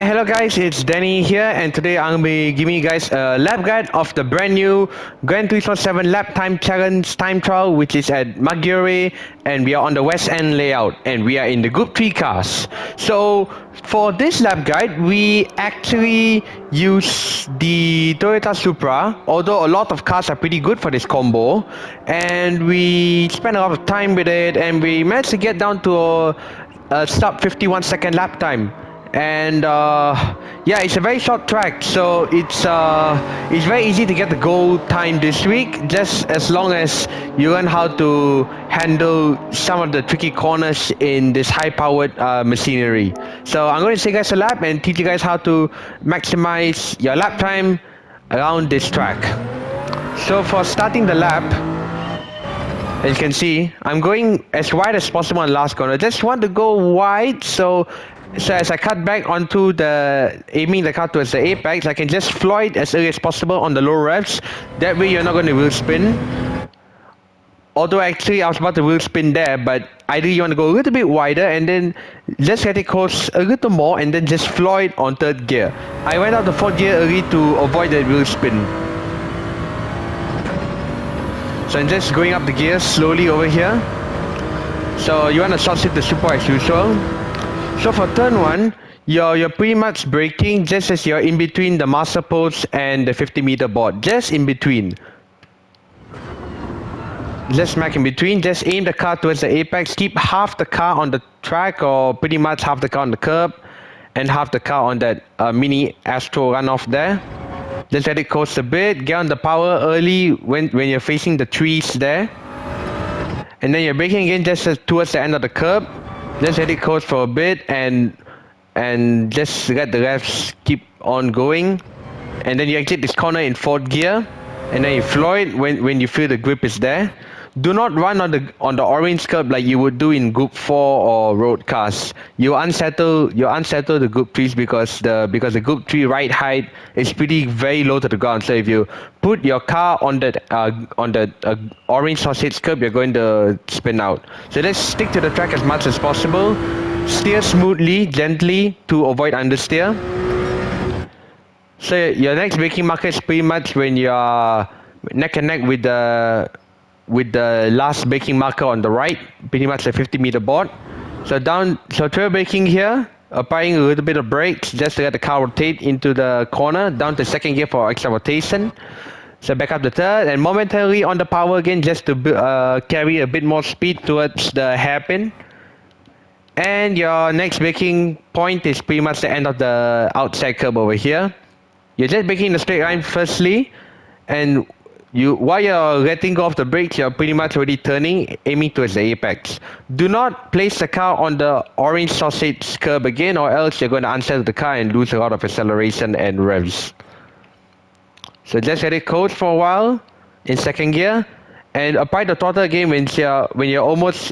Hello guys, it's Danny here, and today I'm going to be giving you guys a lap guide of the brand new Gr3 lap time challenge time trial, which is at Maggiore, and we are on the West End layout, and we are in the Group 3 cars. So for this lap guide, we actually use the Toyota Supra, although a lot of cars are pretty good for this combo, and we spent a lot of time with it, and we managed to get down to a sub 51-second lap time. And yeah, it's a very short track, so it's very easy to get the goal time this week, just as long as you learn how to handle some of the tricky corners in this high-powered machinery. So I'm going to take you guys a lap and teach you guys how to maximize your lap time around this track. So for starting the lap, as you can see, I'm going as wide as possible on the last corner. Just want to go wide, so as I cut back onto aiming the car towards the apex, I can just fly it as early as possible on the low revs. That way you're not going to wheel spin. Although actually I was about to wheel spin there, but ideally you want to go a little bit wider and then just let it close a little more and then just fly it on third gear. I went out the fourth gear early to avoid that wheel spin. So I'm just going up the gears slowly over here. So you want to short shift the Supra as usual. So for turn 1, you're pretty much braking just as you're in between the master post and the 50-meter board. Just in between. Just smack in between. Just aim the car towards the apex. Keep half the car on the track, or pretty much half the car on the curb, and half the car on that mini Astro runoff there. Just let it coast a bit. Get on the power early when you're facing the trees there. And then you're braking again just towards the end of the curb. Just let it coast for a bit and just let the revs keep on going. And then you exit this corner in fourth gear. And then you floor it when you feel the grip is there. Do not run on the orange curb like you would do in Group 4 or road cars. You unsettle the Group 3s because the Group 3 ride height is very low to the ground. So if you put your car on that orange sausage curb, you're going to spin out. So let's stick to the track as much as possible. Steer smoothly, gently to avoid understeer. So your next braking marker is pretty much when you're neck and neck with the last braking marker on the right, pretty much the 50-meter board. So trail braking here, applying a little bit of brakes just to let the car rotate into the corner, down to second gear for extra rotation. So back up the third, and momentarily on the power again just to carry a bit more speed towards the hairpin. And your next braking point is pretty much the end of the outside curb over here. You're just braking in a straight line firstly, and while you're letting go of the brakes, you're pretty much already turning, aiming towards the apex. Do not place the car on the orange sausage curb again, or else you're going to unsettle the car and lose a lot of acceleration and revs. So just let it coast for a while in second gear, and apply the throttle again when you're almost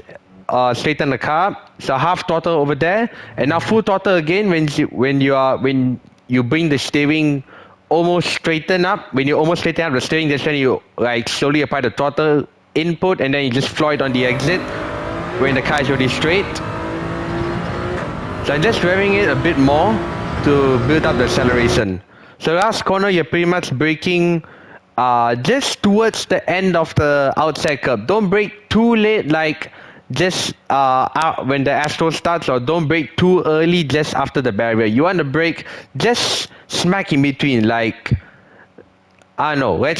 straighten the car. So half throttle over there, and now full throttle again when you bring the steering almost straighten up. When you almost straighten up the steering, that's when you slowly apply the throttle input, and then you just floor it on the exit when the car is already straight. So I'm just revving it a bit more to build up the acceleration. So last corner, you're pretty much braking just towards the end of the outside curb. Don't brake too late, like just when the Astro starts, or don't brake too early just after the barrier. You want to brake just smack in between, like I don't know.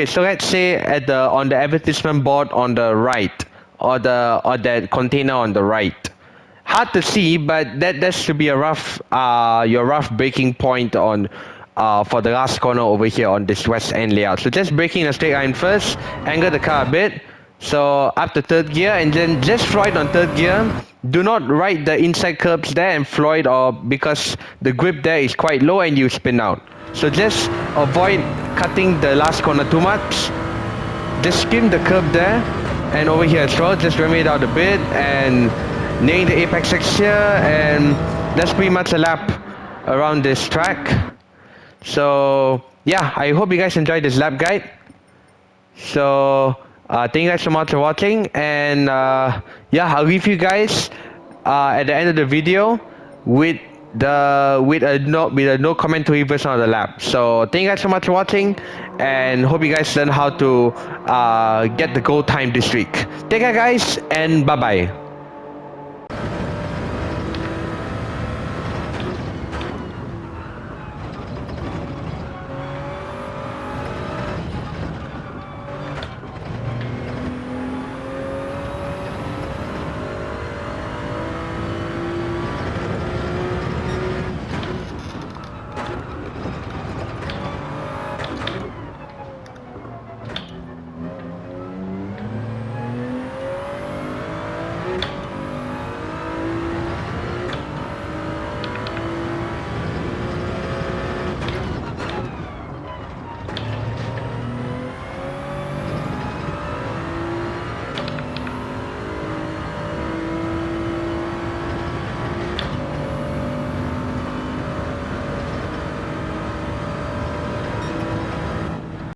So let's say on the advertisement board on the right, or that container on the right. Hard to see, but that should be your rough braking point on for the last corner over here on this West End layout. So just braking in a straight line first, angle the car a bit. So up to third gear, and then just floor it on third gear. Do not ride the inside curbs there and floor it, or because the grip there is quite low and you spin out. So just avoid cutting the last corner too much. Just skim the curb there, and over here as well, just ram it out a bit and nailing the apex here, and that's pretty much a lap around this track. So yeah, I hope you guys enjoyed this lap guide. So thank you guys so much for watching, and yeah, I'll leave you guys at the end of the video with with a no commentary version of the lap. So thank you guys so much for watching, and hope you guys learn how to get the goal time this week. Take care, guys, and bye bye.